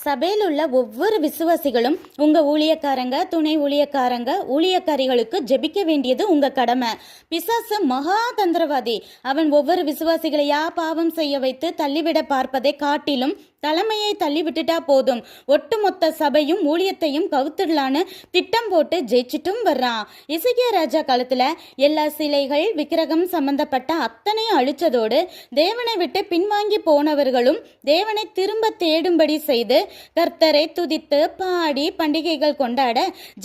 சபையில் உள்ள ஒவ்வொரு விசுவாசிகளும் உங்க ஊழியக்காரங்க, துணை ஊழியக்காரங்க, ஊழியக்காரிகளுக்கு ஜெபிக்க வேண்டியது உங்க கடமை. பிசாசு மகா தந்திரவாதி. அவன் ஒவ்வொரு விசுவாசிகளையா பாவம் செய்ய வைத்து தள்ளிவிட பார்ப்பதை காட்டிலும் தலைமையை தள்ளி விட்டுட்டா போதும், ஒட்டுமொத்த சபையும் ஊழியத்தையும் கவுத்துடலான்னு திட்டம் போட்டு ஜெயிச்சிட்டும் வர்றான். இசைக்கியா ராஜா காலத்துல எல்லா சிலைகள் விக்கிரகம் சம்பந்தப்பட்ட அத்தனையும் அழிச்சதோடு தேவனை விட்டு பின்வாங்கி போனவர்களும் தேவனை திரும்ப தேடும்படி செய்து கர்த்தரை துதித்து பாடி பண்டிகைகள் கொண்டாட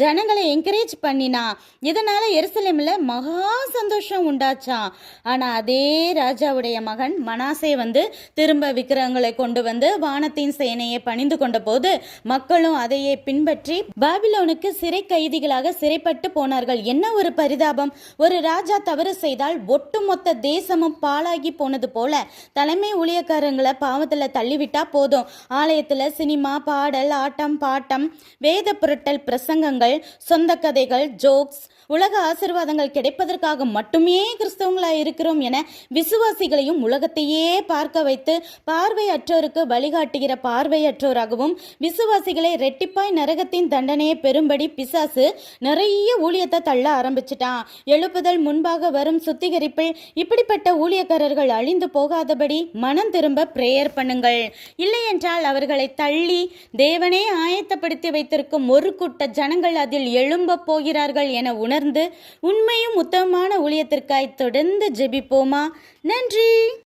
ஜனங்களை என்கரேஜ் பண்ணினா. இதனால எருசலேம்ல மகா சந்தோஷம் உண்டாச்சா. ஆனா அதே ராஜாவுடைய மகன் மனாசே திரும்ப விக்கிரகங்களை கொண்டு வானத்தின் சேனையை பணிந்து கொண்ட போது மக்களும் அதையே பின்பற்றி பாபிலோனுக்கு சிறை கைதிகளாக சிறைப்பட்டு போனார்கள். என்ன ஒரு பரிதாபம்! ஒரு ராஜா தவறு செய்தால் ஒட்டுமொத்த தேசமும் பாழாகி போனது போல தலைமை ஊழியக்காரங்களை பாவத்துல தள்ளிவிட்டா போதும். ஆலயத்துல சினிமா, பாடல், ஆட்டம், பாட்டம், வேத புரட்டல் பிரசங்கங்கள், சொந்த கதைகள், ஜோக்ஸ், உலக ஆசீர்வாதங்கள் கிடைப்பதற்காக மட்டுமே கிறிஸ்தவங்களா இருக்கிறோம் என விசுவாசிகளையும் உலகத்தையே பார்க்க வைத்து பார்வையற்றோருக்கு வழிகாட்டுகிற பார்வையற்றோராகவும் விசுவாசிகளை ரெட்டிப்பாய் நரகத்தின் தண்டனையை பெறும்படி பிசாசு நிறைய ஊழியத்தை தள்ள ஆரம்பிச்சிட்டான். எழுப்புதல் முன்பாக வரும் சுத்திகரிப்பில் இப்படிப்பட்ட ஊழியக்காரர்கள் அழிந்து போகாதபடி மனம் திரும்ப பிரேயர் பண்ணுங்கள். இல்லையென்றால் அவர்களை தள்ளி தேவனே ஆயத்தப்படுத்தி வைத்திருக்கும் ஒரு கூட்ட ஜனங்கள் அதில் எழும்ப போகிறார்கள் என உணர்ந்து உண்மையும் உத்தமமான ஊழியத்திற்காய் தொடர்ந்து ஜெபிப்போமா? நன்றி.